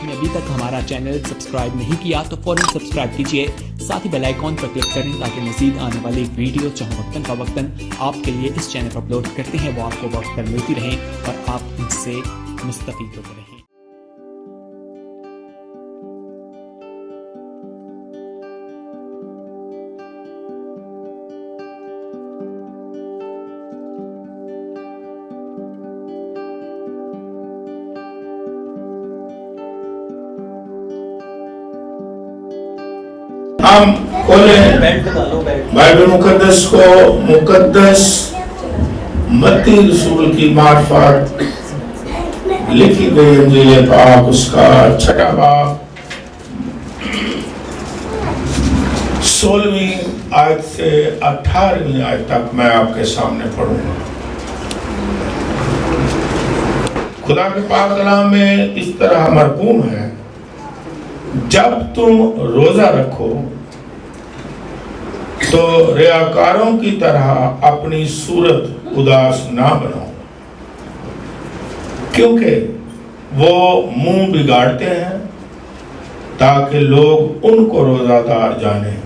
آپ نے ابھی تک ہمارا چینل سبسکرائب نہیں کیا تو فوراً سبسکرائب کیجئے، ساتھ ہی بیل آئیکن پر کلک کریں تاکہ مزید آنے والی ویڈیو جہاں وقتاً فوقتاً آپ کے لیے اس چینل پر اپلوڈ کرتے ہیں وہ آپ کو وقت پر ملتی رہیں اور آپ ان سے مستفید ہوتے رہیں۔ ہم کھولیں بائبل مقدس کو، مقدس متی رسول کی معرفت لکھی گئی انجیل پاک اس کا 6واں باب 16ویں آیت سے 18ویں آیت تک میں آپ کے سامنے پڑھوں گا۔ خدا کے پاک کلام میں اس طرح مرقوم ہے، جب تم روزہ رکھو تو ریاکاروں کی طرح اپنی صورت اداس نہ بناؤ، کیونکہ وہ منہ بگاڑتے ہیں تاکہ لوگ ان کو روزہ دار جانیں۔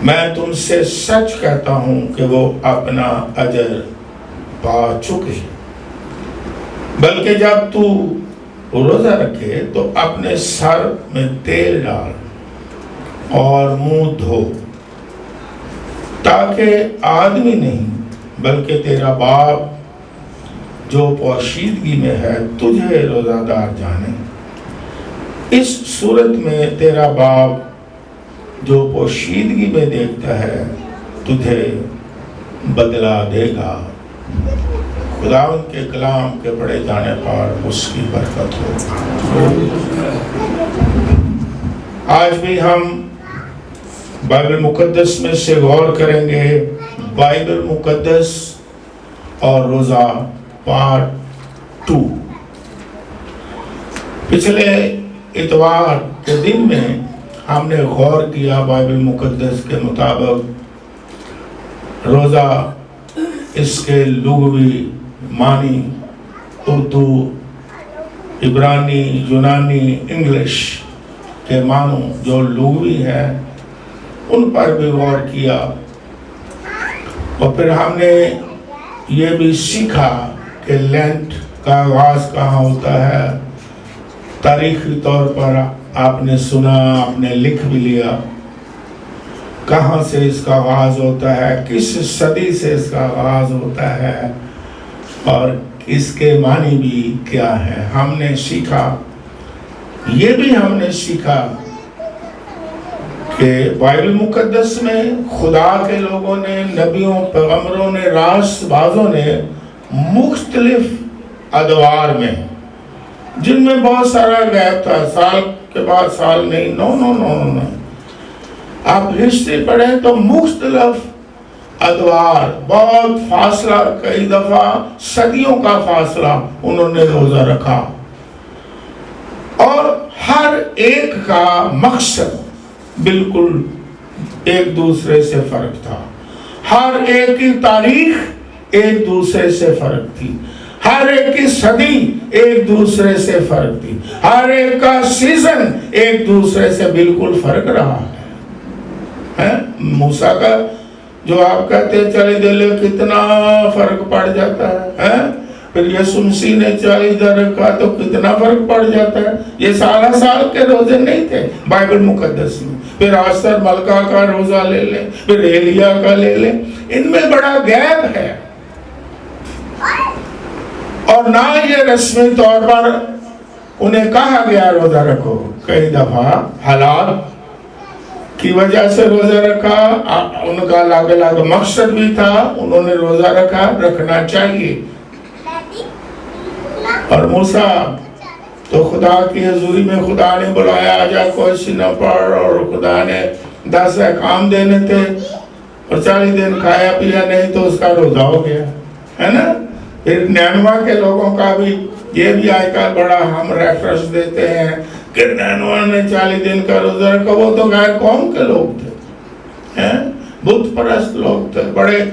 میں تم سے سچ کہتا ہوں کہ وہ اپنا اجر پا چکے۔ بلکہ جب تو روزہ رکھے تو اپنے سر میں تیل ڈال اور منہ دھو، تاکہ آدمی نہیں بلکہ تیرا باپ جو پوشیدگی میں ہے تجھے روزہ دار جانے۔ اس صورت میں تیرا باپ جو پوشیدگی میں دیکھتا ہے تجھے بدلہ دے گا۔ خداوند کے کلام کے پڑھے جانے پر اس کی برکت ہو۔ آج بھی ہم بائبل مقدس میں سے غور کریں گے، بائبل مقدس اور روزہ پارٹ 2۔ پچھلے اتوار کے دن میں ہم نے غور کیا بائبل مقدس کے مطابق روزہ، اس کے لغوی معنی اردو، عبرانی، یونانی، انگلش کے معنی جو لغوی ہے ان پر بھی غور کیا، اور پھر ہم نے یہ بھی سیکھا کہ لینٹ کا آغاز کہاں ہوتا ہے۔ تاریخی طور پر آپ نے سنا، آپ نے لکھ بھی لیا کہاں سے اس کا آغاز ہوتا ہے، کس صدی سے اس کا آغاز ہوتا ہے، اور اس کے معنی بھی کیا ہے۔ ہم نے سیکھا، یہ بھی ہم نے سیکھا کہ بائبل مقدس میں خدا کے لوگوں نے، نبیوں، پیغمبروں نے، راست بازوں نے مختلف ادوار میں، جن میں بہت سارا غیب تھا، سال کے بعد سال نہیں، نو، آپ ہسٹری پڑھیں تو مختلف ادوار، بہت فاصلہ، کئی دفعہ صدیوں کا فاصلہ انہوں نے روزہ رکھا، اور ہر ایک کا مقصد بالکل ایک دوسرے سے فرق تھا۔ ہر ایک کی تاریخ ایک دوسرے سے فرق تھی، ہر ایک کی صدی ایک دوسرے سے فرق تھی، ہر ایک کا سیزن ایک دوسرے سے بالکل فرق رہا ہے۔ موسیٰ کا جو آپ کہتے ہیں چلی دلے کتنا فرق پڑ جاتا ہے، پھر یسوع مسیح نے 40 دن رکھا تو کتنا فرق پڑ جاتا ہے۔ یہ سالہ سال کے روزے نہیں تھے بائبل مقدس میں، پھر آستر ملکہ کا روزہ لے لیں، پھر ایلیا کا لے لیں، ان میں بڑا گیپ ہے، اور نہ یہ رسمی طور پر انہیں کہا گیا روزہ رکھو۔ کئی دفعہ حالات کی وجہ سے روزہ رکھا، ان کا الگ مقصد بھی تھا، انہوں نے روزہ رکھا، رکھنا چاہیے۔ اور موسیٰ تو خدا کی حضوری میں خدا نے بلایا، آجا کوئی سی نہ پڑھ، اور خدا نے 10 احکام دینے تھے، اور 40 دن کھایا پیا نہیں تو اس کا روزہ ہو گیا، ہے نا۔ پھر نینوا کے لوگوں کا بھی یہ بھی آج کل بڑا ہم ریفرنس دیتے ہیں کہ نینوا نے 40 دن کا روزہ رکھا، وہ تو غیر قوم کے لوگ تھے، بت پرست لوگ تھے، بڑے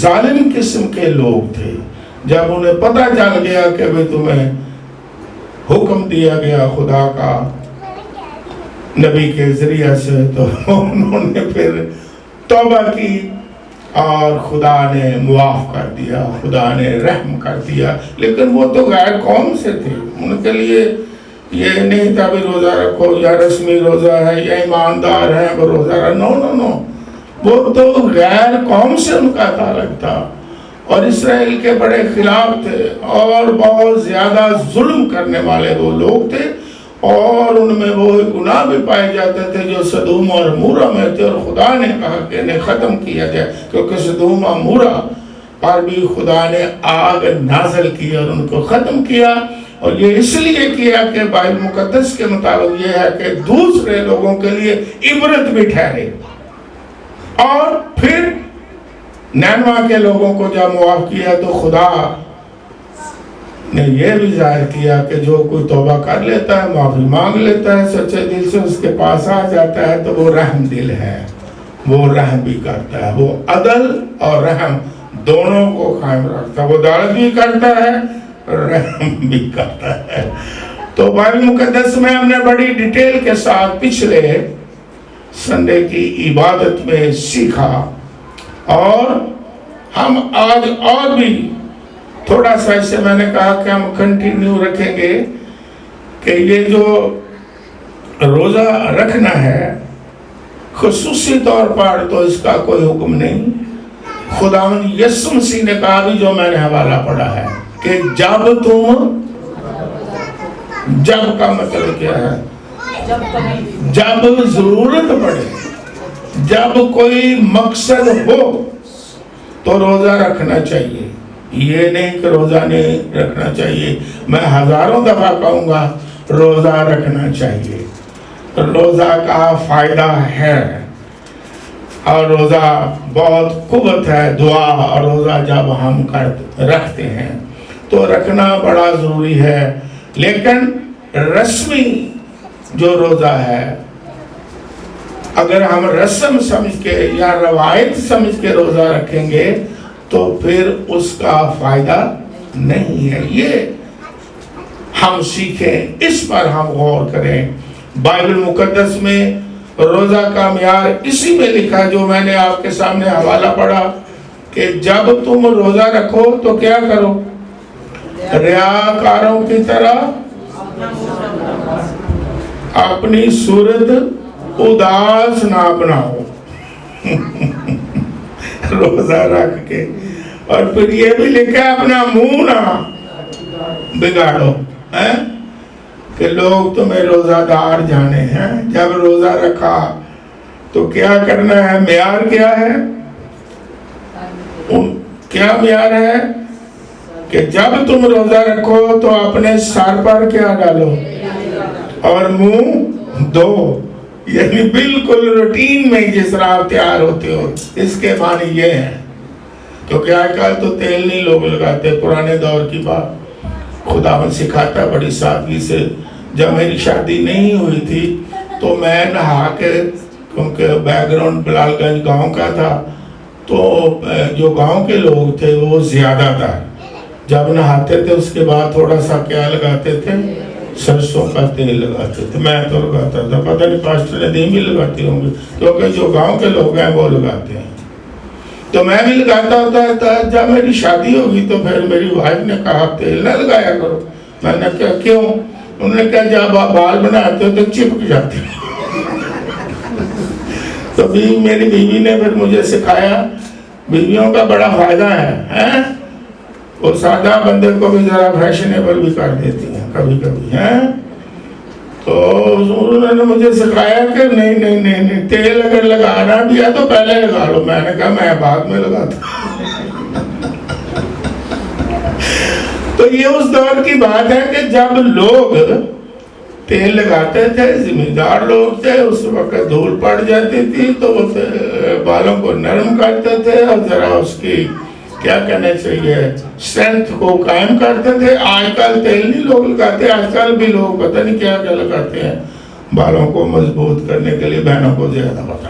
ظالم قسم کے لوگ تھے۔ جب انہیں پتہ چل گیا کہ تمہیں حکم دیا گیا خدا کا نبی کے ذریعے سے، تو انہوں نے پھر توبہ کی اور خدا نے معاف کر دیا، خدا نے رحم کر دیا۔ لیکن وہ تو غیر قوم سے تھے، ان کے لیے یہ نہیں تھا بھی روزہ رکھو یا رسمی روزہ ہے یا ایماندار ہے وہ روزہ رکھو، نو نو نو، وہ تو غیر قوم سے ان کا تعلق تھا اور اسرائیل کے بڑے خلاف تھے اور بہت زیادہ ظلم کرنے والے وہ لوگ تھے، اور ان میں وہ گناہ بھی پائے جاتے تھے جو سدوم اور عمورہ میں تھے، اور خدا نے کہا کہ انہیں ختم کیا جائے، کیونکہ سدوم اور عمورہ پر بھی خدا نے آگ نازل کی اور ان کو ختم کیا۔ اور یہ اس لیے کیا کہ بائبل مقدس کے مطابق یہ ہے کہ دوسرے لوگوں کے لیے عبرت بھی ٹھہرے۔ اور پھر نینوا کے لوگوں کو جب معاف کیا تو خدا نے یہ بھی ظاہر کیا کہ جو کوئی توبہ کر لیتا ہے، معافی مانگ لیتا ہے سچے دل سے، اس کے پاس آ جاتا ہے تو وہ رحم دل ہے، وہ رحم بھی کرتا ہے، وہ عدل اور رحم دونوں کو قائم رکھتا ہے، وہ عدالت بھی کرتا ہے، رحم بھی کرتا ہے۔ تو بائبل مقدس میں ہم نے بڑی ڈیٹیل کے ساتھ پچھلے سنڈے کی عبادت میں سیکھا، اور ہم آج اور بھی تھوڑا سا اسے میں نے کہا کہ ہم کنٹینیو رکھیں گے کہ یہ جو روزہ رکھنا ہے خصوصی طور پر تو اس کا کوئی حکم نہیں، خداوند یسوع مسیح نے کہا بھی جو میں نے حوالہ پڑھا ہے کہ جب تم، جب کا مطلب کیا ہے؟ جب ضرورت پڑے، جب کوئی مقصد ہو تو روزہ رکھنا چاہیے، یہ نہیں کہ روزہ نہیں رکھنا چاہیے۔ میں ہزاروں دفعہ کہوں گا روزہ رکھنا چاہیے، روزہ کا فائدہ ہے، اور روزہ بہت قوت ہے، دعا اور روزہ جب ہم رکھتے ہیں تو رکھنا بڑا ضروری ہے۔ لیکن رسمی جو روزہ ہے اگر ہم رسم سمجھ کے یا روایت سمجھ کے روزہ رکھیں گے تو پھر اس کا فائدہ نہیں ہے۔ یہ ہم سیکھیں، اس پر ہم غور کریں۔ بائبل مقدس میں روزہ کا معیار اسی میں لکھا جو میں نے آپ کے سامنے حوالہ پڑھا کہ جب تم روزہ رکھو تو کیا کرو؟ ریاکاروں کی طرح اپنی صورت اداس نہ بناؤ روزہ رکھ کے، اور پھر یہ بھی لکھا اپنا منہ نہ بگاڑو کہ لوگ تمہیں روزہ دار جانے ہیں۔ جب روزہ رکھا تو کیا کرنا ہے؟ معیار کیا ہے؟ کیا معیار ہے کہ جب تم روزہ رکھو تو اپنے سر پر کیا ڈالو اور منہ دو، یعنی بالکل روٹین میں جس طرح آپ تیار ہوتے ہو، اس کے معنی یہ ہے۔ کیونکہ آج کل تو تیل نہیں لوگ لگاتے، پرانے دور کی بات خداوند سکھاتا بڑی سادگی سے۔ جب میری شادی نہیں ہوئی تھی تو میں نہا کے، کیونکہ بیک گراؤنڈ بلال گنج گاؤں کا تھا تو جو گاؤں کے لوگ تھے وہ زیادہ تھا، جب نہاتے تھے اس کے بعد تھوڑا سا کیا لگاتے تھے؟ سرسوں کا تیل لگاتے تھے۔ میں تو لگاتا تھا، پتہ نہیں پاسٹر ندیم بھی لگاتے ہوں گے، کیونکہ جو گاؤں کے لوگ ہیں وہ لگاتے ہیں، تو میں بھی لگاتا ہوتا تھا۔ جب میری شادی ہوگی تو پھر میری وائف نے کہا تیل نہ لگایا کرو۔ میں نے کہا کیوں؟ انہوں نے کہا جب آپ بال بناتے ہو تو چپک جاتے ہو۔ تو میری بیوی نے پھر مجھے سکھایا، بیویوں کا بڑا فائدہ ہے، وہ سادہ بندے کو بھی ذرا فیشنیبل بھی کر دیتی ہیں کبھی کبھی ہیں۔ تو انہوں نے مجھے سکھایا کہ نہیں نہیں نہیں نہیں، تیل اگر لگانا بھی ہے تو پہلے لگا لو۔ میں نے کہا میں بعد میں لگاتا ہوں۔ تو یہ اس دور کی بات ہے کہ جب لوگ تیل لگاتے تھے، ذمہ دار لوگ تھے، اس وقت دھول پڑ جاتی تھی تو وہ بالوں کو نرم کرتے تھے اور ذرا اس کی کیا کہنا چاہیے اسٹرینتھ کو قائم کرتے تھے۔ آج کل تیل نہیں لوگ لگاتے، آج کل بھی لوگ پتہ نہیں کیا کیا لگاتے ہیں بالوں کو مضبوط کرنے کے لیے، بہنوں کو زیادہ پتہ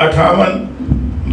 58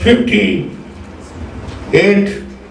58,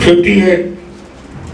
58,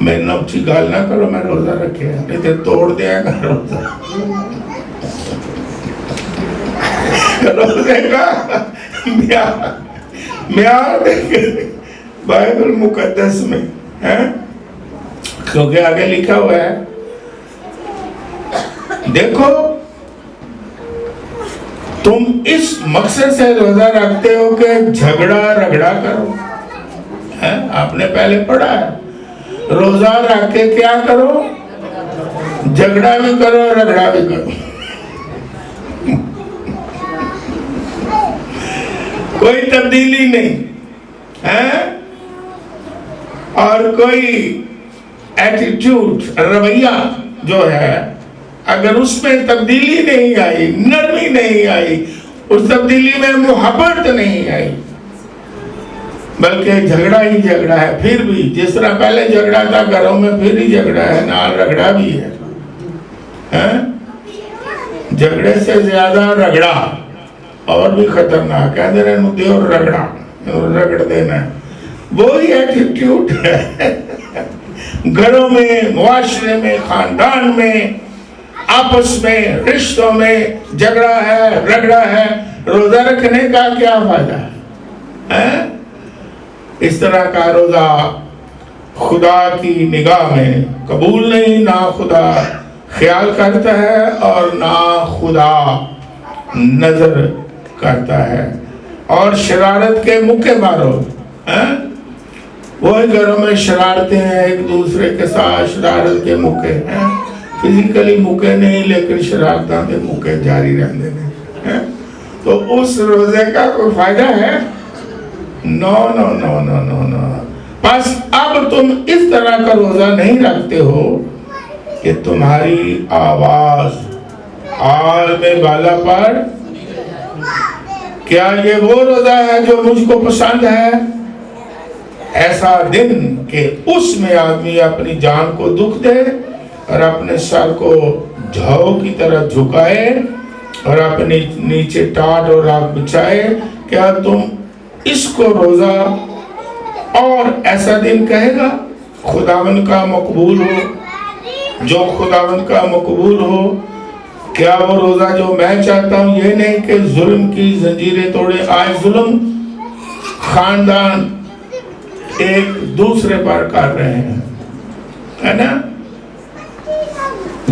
میں نوچی گال نہ کرو، میں روزہ رکھے نہیں تو توڑ دیا گا روزہ۔ روزے کا معیار بائبل مقدس میں ہے، کیونکہ آگے لکھا ہوا ہے، دیکھو تم اس مقصد سے روزہ رکھتے ہو کہ جھگڑا رگڑا کرو۔ آپ نے پہلے پڑھا ہے، روزہ رکھ کے کیا کرو؟ جھگڑا بھی کرو، رگڑا بھی کرو۔ کوئی تبدیلی نہیں ہے، اور کوئی ایٹیٹیوڈ، رویہ جو ہے، اگر اس میں تبدیلی نہیں آئی، نرمی نہیں آئی، اس تبدیلی میں محبت نہیں آئی، بلکہ جھگڑا ہی جھگڑا ہے، پھر بھی جس طرح پہلے جھگڑا تھا گھروں میں، پھر ہی جھگڑا ہے، نال رگڑا بھی ہے۔ جھگڑے سے زیادہ رگڑا اور بھی خطرناک ہے، دیرے نو اور رگڑا رگڑ دینا ہے، وہی ایٹیٹیوڈ ہے۔ گھروں میں، معاشرے میں، خاندان میں، آپس میں، رشتوں میں جھگڑا ہے، رگڑا ہے، روزہ رکھنے کا کیا فائدہ ہے؟ اس طرح کا روزہ خدا کی نگاہ میں قبول نہیں، نہ خدا خیال کرتا ہے اور نہ خدا نظر کرتا ہے۔ اور شرارت کے موقع مارو، وہی گھروں میں شرارتیں ہیں، ایک دوسرے کے ساتھ شرارت کے موقع ہیں، فزیکلی موقع نہیں لیکن شرارتاں کے موقع جاری رہنے ہیں، تو اس روزے کا کوئی فائدہ ہے؟ نو نو نو نو نو نو۔ بس اب تم اس طرح کا روزہ نہیں رکھتے ہو کہ تمہاری آواز عالم بالا پر، کیا یہ وہ روزہ ہے جو مجھ کو پسند ہے؟ ایسا دن کہ اس میں آدمی اپنی جان کو دکھ دے اور اپنے سر کو جھاؤ کی طرح جھکائے اور اپنی نیچے ٹاٹ اور راک بچھائے، کیا تم اس کو روزہ اور ایسا دن کہے گا خداوند کا مقبول ہو؟ جو خداوند کا مقبول ہو، کیا وہ روزہ جو میں چاہتا ہوں یہ نہیں کہ ظلم کی زنجیریں توڑے؟ آج ظلم خاندان ایک دوسرے پر کر رہے ہیں، ہے نا؟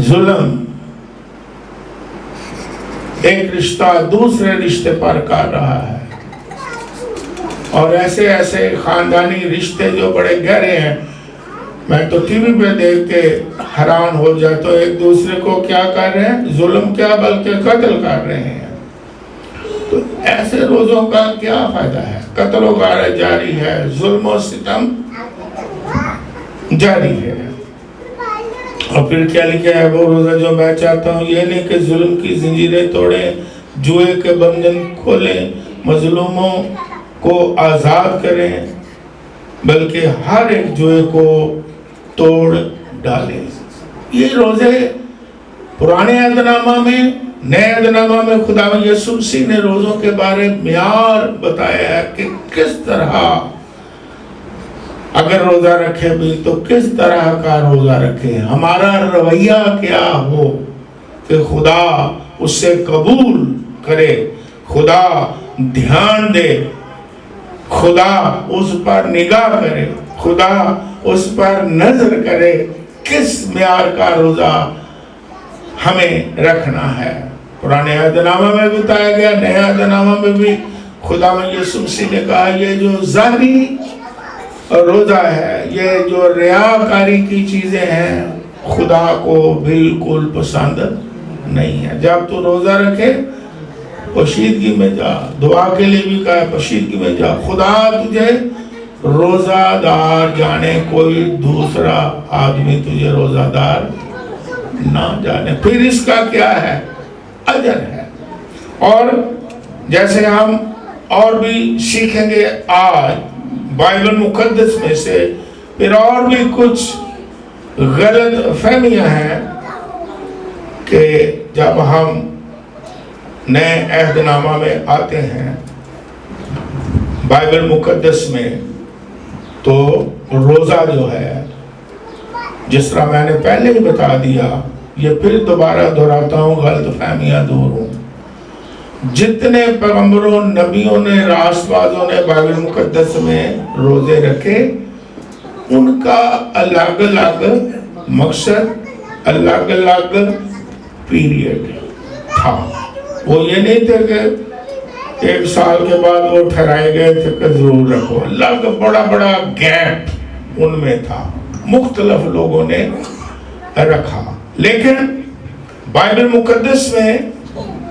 ظلم ایک رشتہ دوسرے رشتے پر کر رہا ہے، اور ایسے ایسے خاندانی رشتے جو بڑے گہرے ہیں، میں تو ٹی وی پہ دیکھ کے حیران ہو جاتا ہوں، ایک دوسرے کو کیا کر رہے ہیں؟ ظلم کیا بلکہ قتل کر رہے ہیں۔ تو ایسے روزوں کا کیا فائدہ ہے؟ قتل و غارت جاری ہے، ظلم و ستم جاری ہے۔ اور پھر کیا لکھا ہے؟ وہ روزہ جو میں چاہتا ہوں یہ نہیں کہ ظلم کی زنجیریں توڑیں، جوئے کے بندھن کھولیں، مظلوموں کو آزاد کریں، بلکہ ہر ایک جوئے کو توڑ ڈالیں۔ یہ روزے پرانے عہد نامہ میں، نئے عہد نامہ میں خداوند یسوع مسیح نے روزوں کے بارے معیار بتایا ہے کہ کس طرح اگر روزہ رکھے بھی تو کس طرح کا روزہ رکھے، ہمارا رویہ کیا ہو کہ خدا اس سے قبول کرے، خدا دھیان دے، خدا اس پر نگاہ کرے، خدا اس پر نظر کرے۔ کس معیار کا روزہ ہمیں رکھنا ہے؟ پرانے عہد نامہ میں بتایا گیا، نئے عہد نامہ میں بھی خداوند یسوع مسیح نے کہا یہ جو ظاہری روزہ ہے، یہ جو ریاکاری کی چیزیں ہیں، خدا کو بالکل پسند نہیں ہے۔ جب تو روزہ رکھے پوشیدگی میں جا، دعا کے لیے بھی کہا ہے پوشیدگی میں جا، خدا تجھے روزہ دار جانے، کوئی دوسرا آدمی تجھے روزہ دار نہ جانے۔ پھر اس کا کیا ہے؟ اجر ہے۔ اور جیسے ہم اور بھی سیکھیں گے آج بائبل مقدس میں سے، پھر اور بھی کچھ غلط فہمیاں ہیں کہ جب ہم نئے عہد نامہ میں آتے ہیں بائبل مقدس میں، تو روزہ جو ہے، جس طرح میں نے پہلے ہی بتا دیا، یہ پھر دوبارہ دہراتا ہوں، غلط فہمیاں دور ہوں، جتنے پیغمبروں، نبیوں نے، راست بازوں نے بائبل مقدس میں روزے رکھے، ان کا الگ الگ مقصد، الگ الگ پیریڈ تھا۔ وہ یہ نہیں تھے کہ ایک سال کے بعد وہ ٹھہرائے گئے تھے کہ ضرور رکھو، الگ بڑا بڑا گیپ ان میں تھا، مختلف لوگوں نے رکھا۔ لیکن بائبل مقدس میں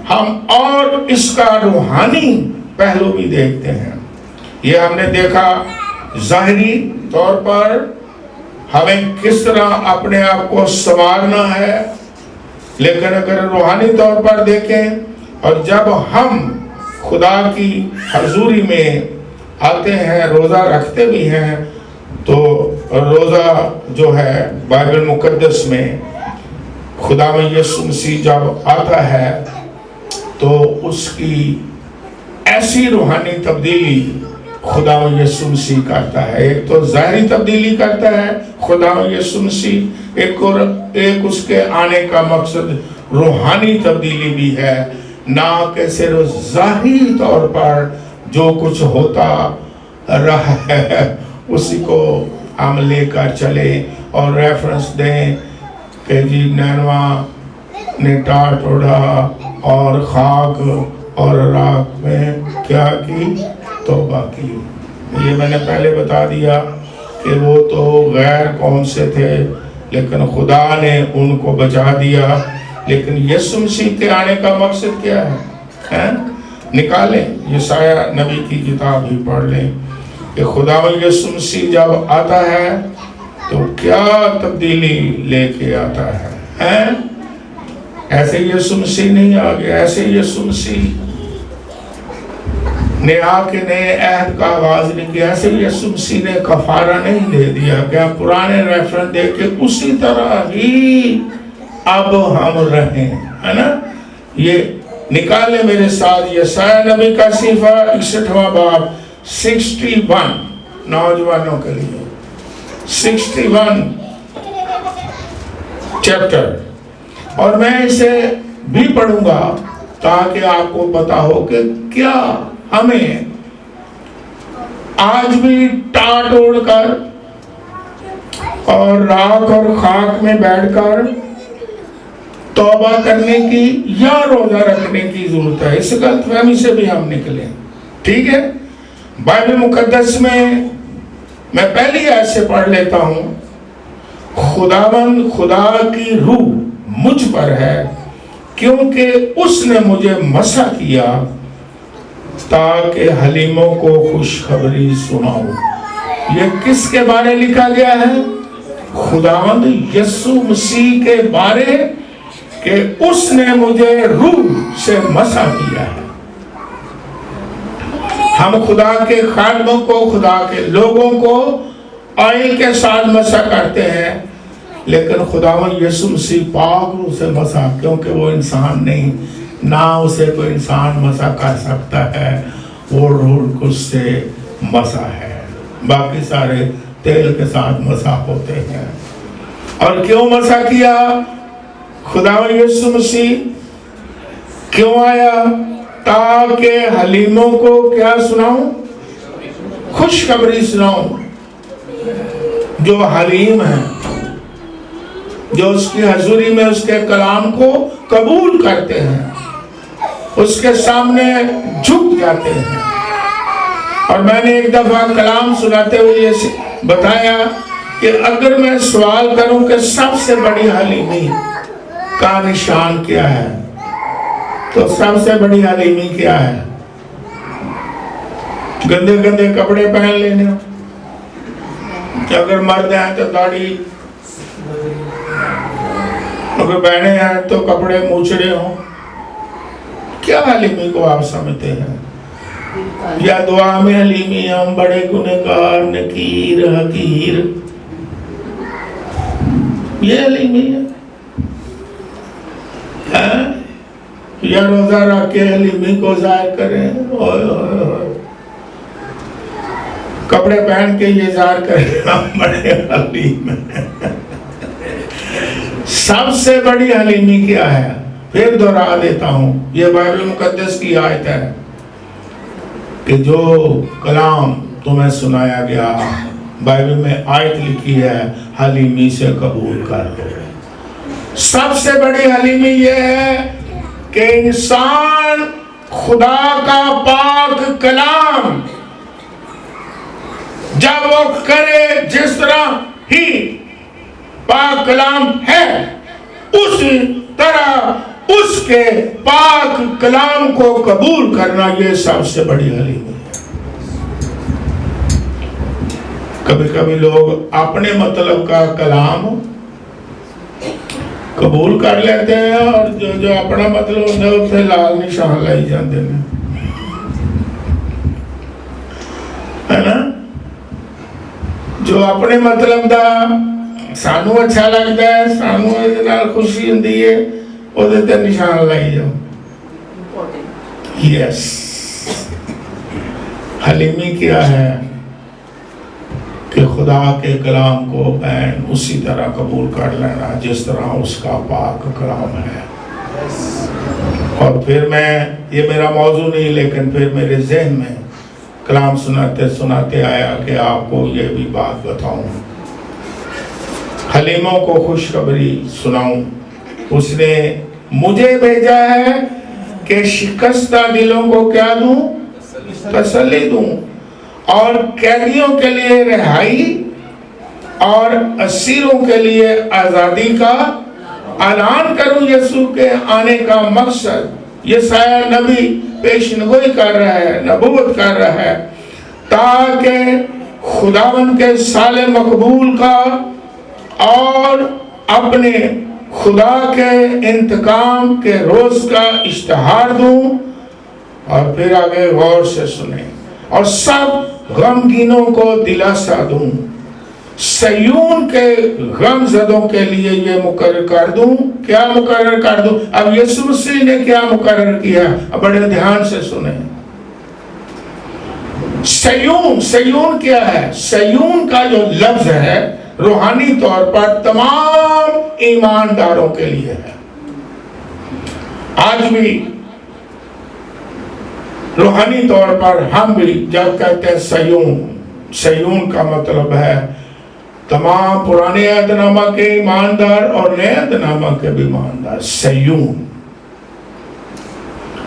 ہم اور اس کا روحانی پہلو بھی دیکھتے ہیں۔ یہ ہم نے دیکھا ظاہری طور پر ہمیں کس طرح اپنے آپ کو سنوارنا ہے، لیکن اگر روحانی طور پر دیکھیں، اور جب ہم خدا کی حضوری میں آتے ہیں، روزہ رکھتے بھی ہیں، تو روزہ جو ہے بائبل مقدس میں خدا میں یسوع مسیح جب آتا ہے تو اس کی ایسی روحانی تبدیلی خدا یسوع مسیح کرتا ہے۔ ایک تو ظاہری تبدیلی کرتا ہے خدا یسوع مسیح، ایک اس کے آنے کا مقصد روحانی تبدیلی بھی ہے، نہ کہ صرف ظاہری طور پر جو کچھ ہوتا رہا ہے اسی کو ہم لے کر چلے اور ریفرنس دیں کہ جی نینوا نے ٹاٹ اڑا اور خاک اور راکھ میں کیا کی؟ توبہ کی۔ یہ میں نے پہلے بتا دیا کہ وہ تو غیر قوم سے تھے، لیکن خدا نے ان کو بچا دیا۔ لیکن یسوع مسیح کے آنے کا مقصد کیا ہے؟ نکالیں، یسایہ نبی کی کتاب ہی پڑھ لیں کہ خدا یسوع مسیح جب آتا ہے تو کیا تبدیلی لے کے آتا ہے۔ ایسے یسوع مسیح نہیں آ گیا، ایسے یسوع مسیح نے آ کے نئے عہد کا آغاز نہیں کیا، ایسے یسوع مسیح نے کفارہ نہیں دے دیا کہ پرانے ریفرنس دے کے اسی طرح ہی اب ہم رہیں، ہے نا۔ یہ نکالے میرے ساتھ یسایہ نبی کا صحیفہ 61واں باب 61 نوجوانوں کے لیے 61 چیپٹر، اور میں اسے بھی پڑھوں گا تاکہ آپ کو پتا ہو کہ کیا ہمیں آج بھی ٹاٹ اوڑ کر اور راکھ اور خاک میں بیٹھ کر توبہ کرنے کی یا روزہ رکھنے کی ضرورت ہے۔ اس غلط فہمی سے بھی ہم نکلیں، ٹھیک ہے۔ بائبل مقدس میں پہلی آیت سے پڑھ لیتا ہوں۔ خداوند خدا کی روح مجھ پر ہے کیونکہ اس نے مجھے مسح کیا تاکہ حلیموں کو خوشخبری سناؤں۔ یہ کس کے بارے لکھا گیا ہے؟ خداوند یسوع مسیح کے بارے کہ اس نے مجھے روح سے مسح کیا ہے۔ ہم خدا کے خادموں کو، خدا کے لوگوں کو آئل کے ساتھ مسح کرتے ہیں، لیکن خداوند یسوع مسیح پاک روح سے مسح، کیونکہ وہ انسان نہیں، نہ اسے کوئی انسان مسح کر سکتا ہے، وہ روح القدس سے مسح ہے۔ باقی سارے تیل کے ساتھ مسح ہوتے ہیں۔ اور کیوں مسح کیا؟ خداوند یسوع مسیح کیوں آیا؟ تاکہ حلیموں کو کیا سناؤں؟ خوشخبری سناؤں۔ جو حلیم ہیں، جو اس کی حضوری میں اس کے کلام کو قبول کرتے ہیں، اس کے سامنے جھک جاتے ہیں۔ اور میں نے ایک دفعہ کلام سناتے ہوئے یہ بتایا کہ اگر میں سوال کروں کہ سب سے بڑی حلیمی کا نشان کیا ہے، تو سب سے بڑی حلیمی کیا ہے؟ گندے گندے کپڑے پہن لینے، اگر مرد ہیں تو داڑھی، اگر بہنیں ہیں تو کپڑے موچھڑے ہوں۔ کیا حلیمی کو آپ سمجھتے ہیں؟ یا دعا میں حلیمی ہم بڑے گنہگار نکیر حقیر، یہ حلیمی ہے؟ یا روزہ رکھ کے حلیمی کو ظاہر کریں؟ کپڑے پہن کے یہ اظہار کرنا بڑے حلیم ہیں. سب سے بڑی حلیمی کیا ہے؟ پھر دہرا دیتا ہوں، یہ بائبل مقدس کی آیت ہے کہ جو کلام تمہیں سنایا گیا، بائبل میں آیت لکھی ہے، حلیمی سے قبول کر لو. سب سے بڑی حلیمی یہ ہے کہ انسان خدا کا پاک کلام جب وہ کرے جس طرح ہی پاک کلام ہے، اسی طرح اس کے پاک کلام کو قبول کرنا، یہ سب سے بڑی حلیمی ہے. کبھی کبھی لوگ اپنے مطلب کا کلام قبول کر لیتے ہیں، اور جو اپنا مطلب ہوتا ہے اسے لال نشان لائی جاتے ہیں، ہے نا؟ جو اپنے مطلب دا سانو اچھا لگتا ہے، سانو اس نال خوشی ہوندی ہے، وہ تے نشان لائی جاؤ. یس، حلیمی کیا ہے کہ خدا کے کلام کو بین اسی طرح قبول کر لینا جس طرح اس کا پاک کلام ہے. اور پھر یہ میرا موضوع نہیں، لیکن پھر میرے ذہن میں کلام سناتے سناتے آیا کہ آپ کو یہ بھی بات بتاؤں، حلیموں کو خوشخبری سناؤں. اس نے مجھے بھیجا ہے کہ شکستہ دلوں کو کیا دوں؟ تسلی دوں، اور قیدیوں کے لیے رہائی اور اسیروں کے لیے آزادی کا اعلان کروں. یسوع کے آنے کا مقصد یسایہ نبی پیشنگوئی کر رہا ہے، نبوت کر رہا ہے، تاکہ خداوند کے سال مقبول کا اور اپنے خدا کے انتقام کے روز کا اشتہار دوں. اور پھر آگے غور سے سنیں، اور سب غمگینوں کو دلاسا دوں، سیون کے غم زدوں کے لیے یہ مقرر کر دوں. کیا مقرر کر دوں؟ اب یسوع مسیح نے کیا مقرر کیا؟ اب بڑے دھیان سے سنیں. سیون کیا ہے؟ سیون کا جو لفظ ہے روحانی طور پر تمام ایمانداروں کے لیے ہے. آج بھی روحانی طور پر ہم بھی جب کہتے ہیں سیون کا مطلب ہے تمام پرانے عہد نامہ کے ایماندار اور نئے عہد نامہ کے بھی ایماندار. سیون.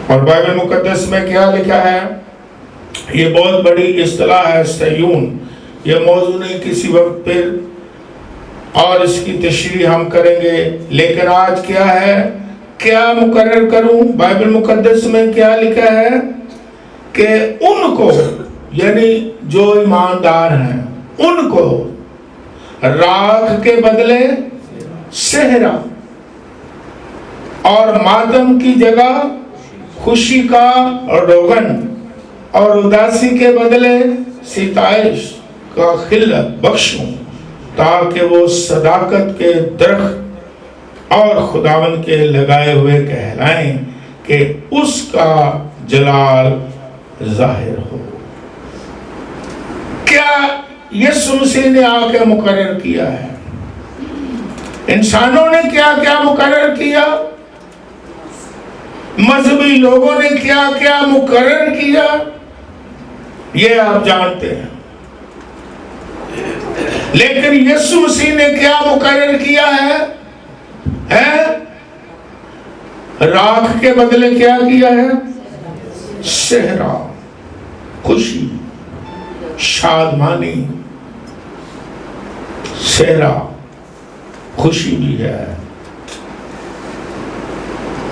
اور بائبل مقدس میں کیا لکھا ہے؟ یہ بہت بڑی اصطلاح ہے سیون. یہ موضوع نہیں، کسی وقت پھر اور اس کی تشریح ہم کریں گے، لیکن آج کیا ہے؟ کیا مقرر کروں؟ بائبل مقدس میں کیا لکھا ہے کہ ان کو، یعنی جو ایماندار ہیں، ان کو راکھ کے بدلے صحرا اور ماتم کی جگہ خوشی کا روغن، اور اداسی کے بدلے ستائش کا خلت بخشوں، تاکہ وہ صداقت کے درخت اور خداوند کے لگائے ہوئے کہلائیں کہ اس کا جلال ظاہر ہو. کیا یسوع مسیح نے آ کے مقرر کیا ہے؟ انسانوں نے کیا کیا مقرر کیا؟ مذہبی لوگوں نے کیا کیا مقرر کیا؟ یہ آپ جانتے ہیں. لیکن یسوع مسیح نے کیا مقرر کیا ہے؟ راکھ کے بدلے کیا کیا ہے؟ صحرا، خوشی، شادمانی. صحرا خوشی بھی ہے،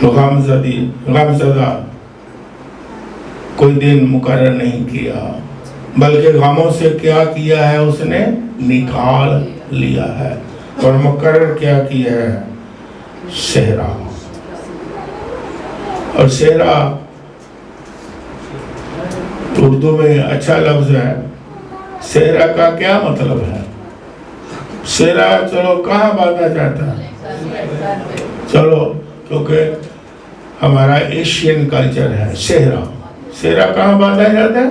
غمزدہ کوئی دن مقرر نہیں کیا، بلکہ غموں سے کیا کیا ہے؟ اس نے نکال لیا ہے. اور مقرر کیا کیا ہے؟ صحرا. اور صحرا اردو میں اچھا لفظ ہے. صحرا کا کیا مطلب ہے؟ صحرا چلو کہاں باندھا جاتا ہے؟ چلو کیونکہ ہمارا ایشین کلچر ہے. صحرا کہاں باندھا جاتا ہے؟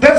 10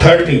30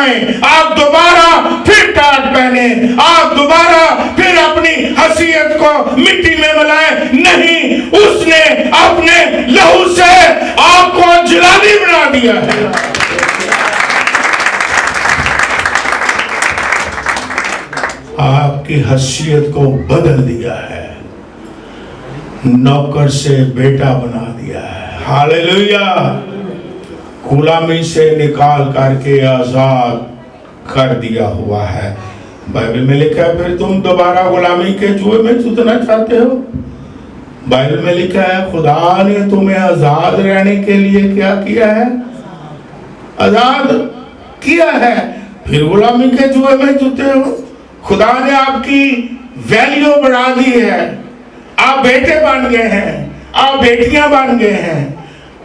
جائیں, آپ دوبارہ پھر ٹاٹ پہنے, آپ دوبارہ پھر اپنی حیثیت کو مٹی میں ملائیں. نہیں, اس نے اپنے لہو سے آپ کو جلالی بنا دیا ہے. آپ کی حیثیت کو بدل دیا ہے, نوکر سے بیٹا بنا دیا ہے. ہاللیلویہ. غلامی سے نکال کر کے آزاد کر دیا ہوا ہے. بائبل میں لکھا ہے پھر تم دوبارہ غلامی کے جوئے میں جوتنا چاہتے ہو. بائبل میں لکھا ہے خدا نے تمہیں آزاد رہنے کے لیے کیا کیا ہے؟ آزاد کیا ہے. پھر غلامی کے جوئے میں جوتے ہو. خدا نے آپ کی ویلیو بڑھا دی ہے. آپ بیٹے بن گئے ہیں, آپ بیٹیاں بن گئے ہیں,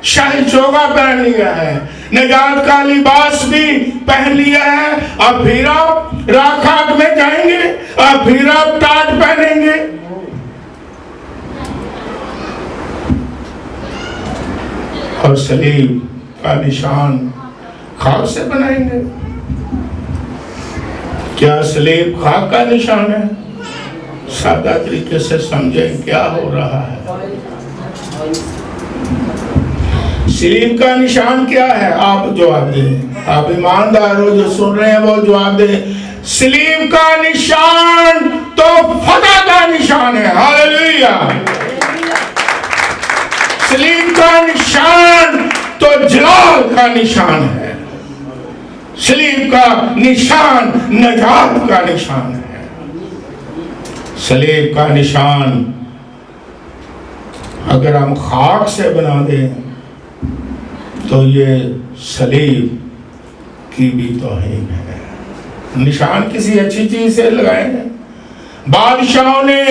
شاہی چوگا پہن لیا ہے, نجات کا لباس بھی پہن لیا ہے. اب پھر آپ راکھاک میں جائیں گے, اب پھر آپ ٹاٹ پہنیں گے. اور صلیب کا نشان خاک سے بنائیں گے. کیا صلیب خاک کا نشان ہے؟ سادہ طریقے سے سمجھیں کیا ہو رہا ہے. صلیب کا نشان کیا ہے؟ آپ جواب دیں. آپ ایماندار ہو جو سن رہے ہیں وہ جواب دیں. صلیب کا نشان تو فتح کا نشان ہے. ہاللیلویہ. صلیب کا نشان تو جلال کا نشان ہے. صلیب کا نشان نجات کا نشان ہے. صلیب کا نشان اگر ہم خاک سے بنا دیں تو یہ صلیب کی بھی توہین ہے. نشان کسی اچھی چیز سے لگائیں گے. بادشاہوں نے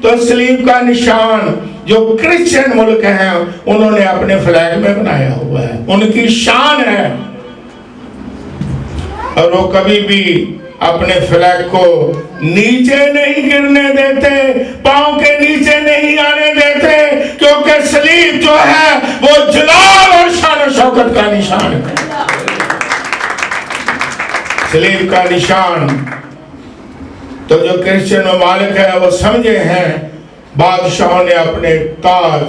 تو صلیب کا نشان جو کرسچن ملک ہیں انہوں نے اپنے فلیگ میں بنایا ہوا ہے, ان کی شان ہے. اور وہ کبھی بھی اپنے فلیگ کو نیچے نہیں گرنے دیتے, پاؤں کے نیچے نہیں آنے دیتے, کیونکہ صلیب جو ہے وہ جلال اور شان و شوکت کا نشان ہے. صلیب کا نشان تو جو کرسچن ممالک ہے وہ سمجھے ہیں. بادشاہوں نے اپنے تاج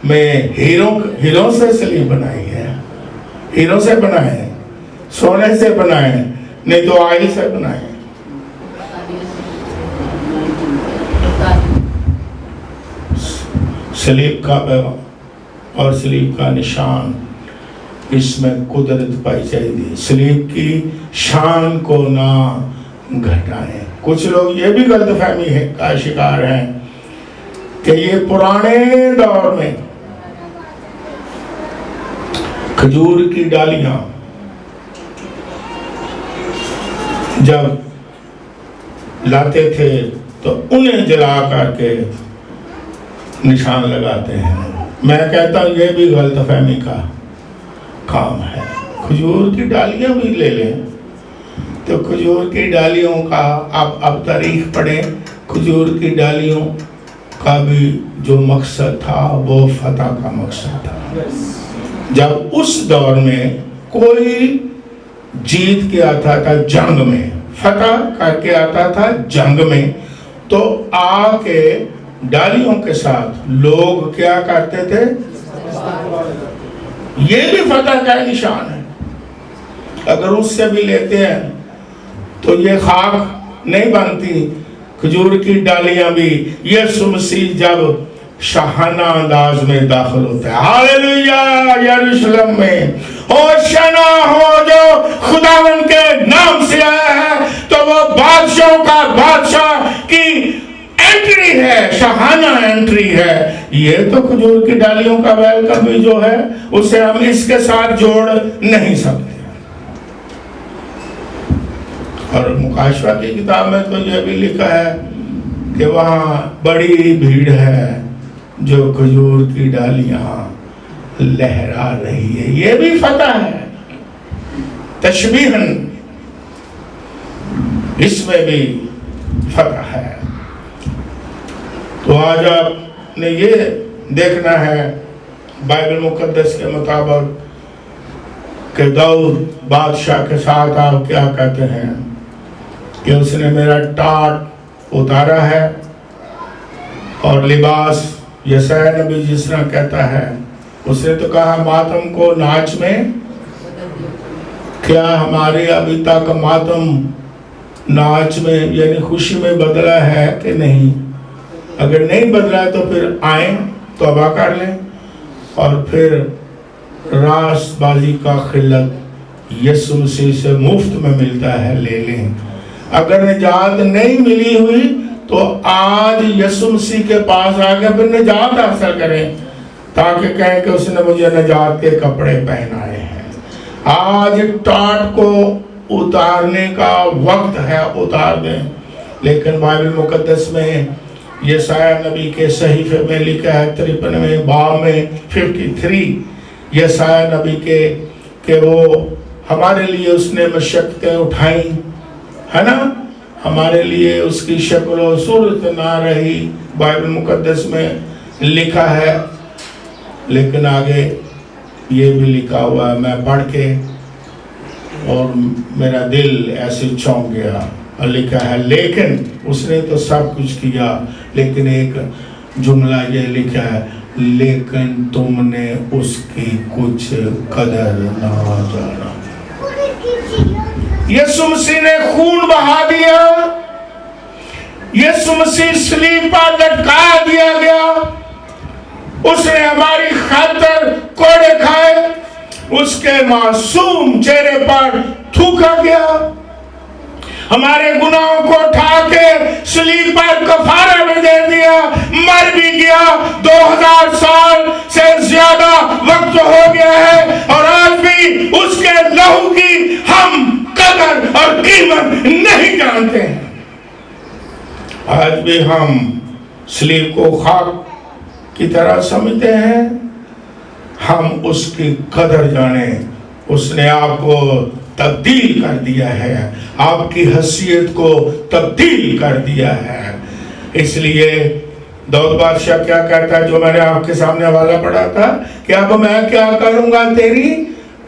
میں ہیروں سے صلیب بنائی ہے, ہیروں سے بنائے ہیں, سونے سے بنائے ہیں, نہیں تو آئل سے بنائے ہیں. صلیب کا پیغام اور صلیب کا نشان, اس میں قدرت پائی چاہیے. صلیب کی شان کو نہ گھٹائیں. کچھ لوگ یہ بھی غلط فہمی ہے کا شکار ہیں کہ یہ پرانے دور میں کھجور کی ڈالیاں جب لاتے تھے تو انہیں جلا کر کے نشان لگاتے ہیں. میں کہتا ہوں یہ بھی غلط فہمی کا کام ہے. کھجور کی ڈالیاں بھی لے لیں تو کھجور کی ڈالیوں کا اب تاریخ پڑھیں. کھجور کی ڈالیوں کا بھی جو مقصد تھا وہ فتح کا مقصد تھا. جب اس دور میں کوئی جیت کے آتا تھا جنگ میں, فتح کر کے آتا تھا جنگ میں, تو آ کے ڈالیوں کے ساتھ لوگ کیا کرتے تھے؟ یہ بھی فتح کا نشان ہے. اگر اس سے بھی لیتے ہیں تو یہ خاک نہیں بنتی. کھجور کی ڈالیاں بھی یسوع مسیح جب شاہانہ انداز میں داخل ہوتا ہے, ہاللیلویہ, یروشلم میں ہوشنا ہو جو خداوند کے نام سے آیا ہے, تو وہ بادشاہوں کا بادشاہ کی انٹری ہے, شاہانہ انٹری ہے. یہ تو کھجور کی ڈالیوں کا ویلکم بھی جو ہے اسے ہم اس کے ساتھ جوڑ نہیں سکتے. اور مکاشفہ کی کتاب میں تو یہ بھی لکھا ہے کہ وہاں بڑی بھیڑ ہے جو کھجور کی ڈالیاں لہرا رہی ہے. یہ بھی فتح ہے, تشبیہاً اس میں بھی فتح ہے. تو آج آپ نے یہ دیکھنا ہے بائبل مقدس کے مطابق کہ داؤد بادشاہ کے ساتھ آپ کیا کہتے ہیں کہ اس نے میرا ٹاٹ اتارا ہے اور لباس یسایا نبی جس طرح کہتا ہے اس نے تو کہا ماتم کو ناچ میں. کیا ہمارے ابھی تک ماتم ناچ میں یعنی خوشی میں بدلا ہے کہ نہیں؟ اگر نہیں بدلا ہے تو پھر آئیں توبہ کر لیں اور پھر راست بازی کا خلت یسوع مسیح سے مفت میں ملتا ہے لے لیں. اگر نجات نہیں ملی ہوئی تو آج یسوع مسیح کے پاس آ کے پھر نجات حاصل کریں تاکہ کہیں کہ اس نے مجھے نجات کے کپڑے پہنائے ہیں. آج ٹاٹ کو اتارنے کا وقت ہے، اتار دیں. لیکن بائبل مقدس میں یسایا نبی کے صحیفے میں لکھا ہے 53 باب میں 53 یسایا نبی کے کہ وہ ہمارے لیے اس نے مشقتیں اٹھائیں، ہے نا، ہمارے لیے اس کی شکل و صورت نہ رہی، بائبل مقدس میں لکھا ہے. لیکن آگے یہ بھی لکھا ہوا ہے، میں پڑھ کے اور میرا دل ایسے چونک گیا. اور لکھا ہے لیکن اس نے تو سب کچھ کیا، لیکن ایک جملہ یہ لکھا ہے لیکن تم نے اس کی کچھ قدر نہ جانا. یسوع مسیح نے خون بہا دیا، یسوع مسیح صلیب پر لٹکا دیا گیا، اس نے ہماری خاطر کوڑے کھائے، اس کے معصوم چہرے پر تھوکا گیا، ہمارے گناہوں کو اٹھا کے صلیب پر کفارہ میں دے دیا، مر بھی گیا. 2000 سال سے زیادہ وقت ہو گیا ہے اور آج بھی اس کے لہو کی ہم قدر اور قیمت نہیں جانتے ہیں. آج بھی ہم صلیب کو خاک کی طرح سمجھتے ہیں. ہم اس کی قدر جانیں. اس نے آپ کو تبدیل کر دیا ہے، آپ کی حیثیت کو تبدیل کر دیا ہے. اس لیے داؤد بادشاہ کیا کہتا ہے جو میں نے آپ کے سامنے حوالہ پڑھا تھا کہ اب میں کیا کروں گا، تیری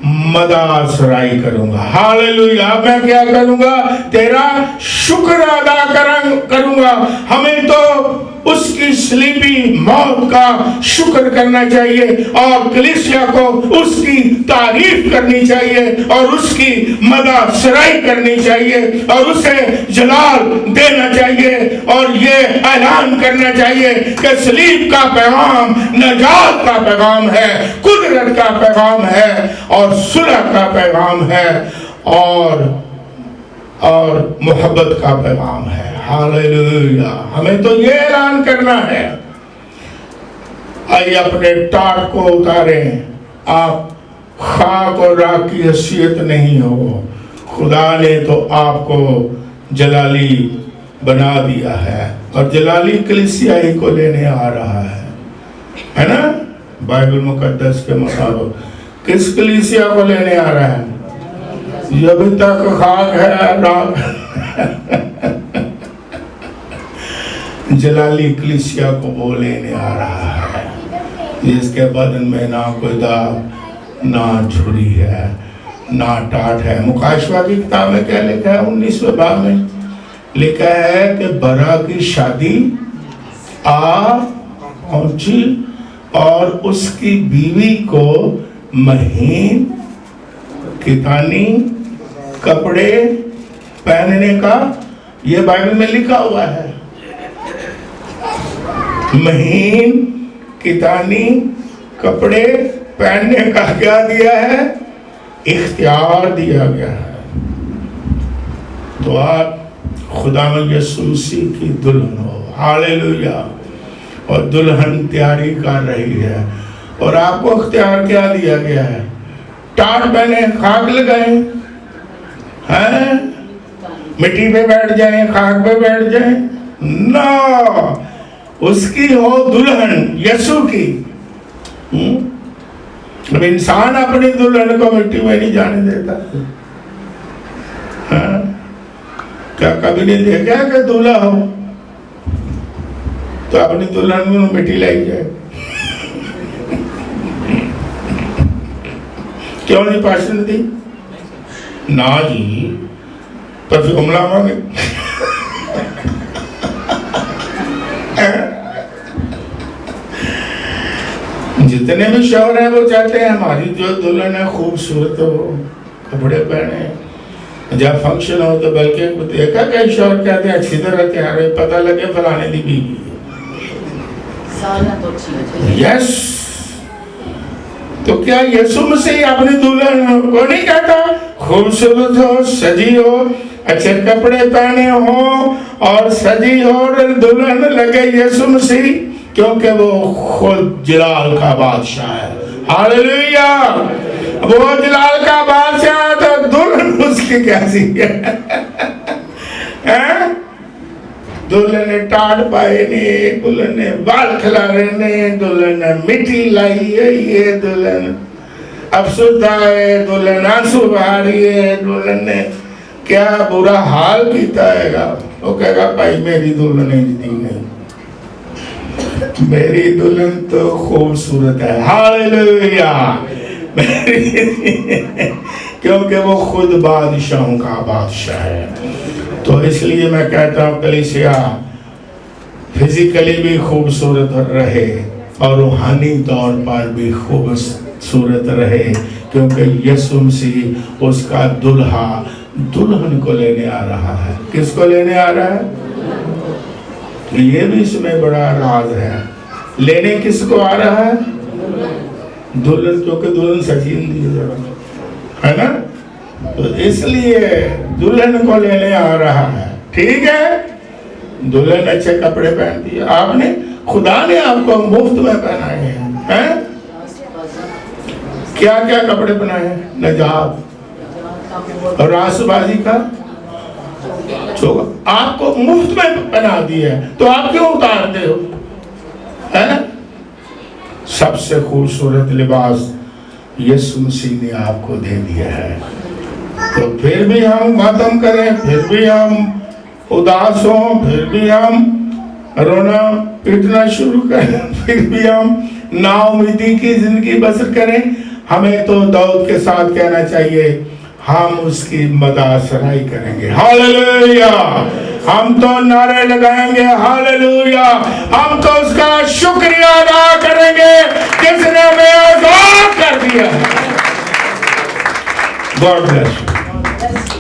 مدح سرائی کروں گا. ہاللیلویا. اب میں کیا کروں گا، تیرا شکر ادا کروں گا. ہمیں تو اس کی صلیبی موت کا شکر کرنا چاہیے اور کلیسیا کو اس کی تعریف کرنی چاہیے اور اس کی مدح سرائی کرنی چاہیے اور اسے جلال دینا چاہیے اور یہ اعلان کرنا چاہیے کہ صلیب کا پیغام نجات کا پیغام ہے، قدرت کا پیغام ہے اور صلح کا پیغام ہے اور محبت کا پیغام ہے. ہاللیلویا. ہمیں تو یہ اعلان کرنا ہے. آئیے اپنے ٹاٹ کو اتاریں. آپ خاک اور راکھ کی حیثیت نہیں ہو. خدا نے تو آپ کو جلالی بنا دیا ہے اور جلالی کلیسیا ہی کو لینے آ رہا ہے نا. بائبل مقدس کے مطابق کس کلیسیا کو لینے آ رہا ہے؟ یہ ابھی تک خاک ہے، راکھ. جلالی کلیسیا کو وہ لینے آ رہا ہے جس کے بدن میں نہ کوئی داغ، نہ جھری ہے، نہ ٹاٹ ہے. مکاشفہ کی کتاب میں کیا لکھا ہے 19ویں باب میں لکھا ہے کہ برا کی شادی آ پہنچی اور اس کی بیوی کو مہین کتانی کپڑے پہننے کا، یہ بائبل میں لکھا ہوا ہے. مہین کتانی کپڑے پہننے کا کیا دیا ہے؟ اختیار دیا گیا ہے. تو آپ خداوند یسوع مسیح کی دلہن ہو. ہاللیلویا. اور دلہن تیاری کر رہی ہے اور آپ کو اختیار کیا دیا گیا ہے؟ ٹاٹ پہنے، خاک لگائیں، مٹی پہ بیٹھ جائیں، خاک پہ بیٹھ جائیں. نو، اس کی ہو دلہن یسوع کی. اب انسان اپنی دلہن کو مٹی میں نہیں جانے دیتا. کیا کبھی نہیں دیکھا کہ دلہا ہو تو اپنی دلہن میں مٹی لائی جائے؟ کیوں نہیں پاشن دی؟ نا جی پرفیوم لاؤں گے. جتنے بھی شوہر ہیں وہ چاہتے ہیں ہماری جو دلہن ہے خوبصورت ہو, کپڑے پہنے, جب فنکشن ہو تو بلکہ دیکھا کہ شوہر کہتے ہیں اچھی طرح تیار ہے, پتہ لگے فلانے دی بیوی ہے. یس, تو کیا یسوع مسیح اپنی دلہن کو نہیں کہتا خوبصورت ہو, سجی ہو, اچھے کپڑے پہنے ہو اور سجی ہو دلہن لگے یسوع مسیح, کیونکہ وہ خود جلال کا بادشاہ ہے. ہاللیلویہ, وہ جلال کا بادشاہ ہے تو دلہن اس کی کیسی ہے؟ دلہن نے ٹاٹ پائے نے, دلہن نے بال کھلارے نے, دلہن نے مٹی لائی ہے, یہ دلہن افسردہ ہے, دلہن آنسو بہا رہی ہے, دلہن نے کیا برا حال کیتا ہے گا. وہ کہے گا بھائی میری دلہن اجدی نہیں, میری دلہن تو خوبصورت ہے. ہاللیلویہ, کیونکہ وہ خود بادشاہوں کا بادشاہ ہے. تو اس لیے میں کہتا ہوں کلیسیا فزیکلی بھی خوبصورت رہے اور روحانی طور پر بھی خوبصورت رہے, کیونکہ یسوع مسیح اس کا دلہا دلہن کو لینے آ رہا ہے. کس کو لینے آ رہا ہے؟ یہ بھی اس میں بڑا راز ہے. لینے کس کو آ رہا ہے؟ دلہن, کیونکہ دلہن سجین دی ہے نا, تو اس لیے دلہن کو لینے آ رہا ہے. ٹھیک ہے, دلہن اچھے کپڑے پہنتی ہے, آپ نے, خدا نے آپ کو مفت میں پہنائے ہیں. کیا کیا کپڑے پہنائے ہیں؟ نجات اور راس بازی کا چوکا آپ کو مفت میں پہنا دی ہے, تو آپ کیوں اتارتے ہو؟ سب سے خوبصورت لباس یسوع مسیح نے آپ کو دے دیا ہے. تو پھر بھی ہم ماتم کریں, پھر بھی ہم اداس ہوں, پھر بھی ہم رونا پیٹنا شروع کریں, پھر بھی ہم نا امیدی کی زندگی بسر کریں, ہمیں تو داؤد کے ساتھ کہنا چاہیے ہم اس کی مدح سرائی کریں گے. ہاللیلویہ, ہم تو نعرے لگائیں گے ہاللیلویہ, ہم تو اس کا شکریہ ادا کریں گے جس نے ہمیں آزاد کر دیا. God bless you.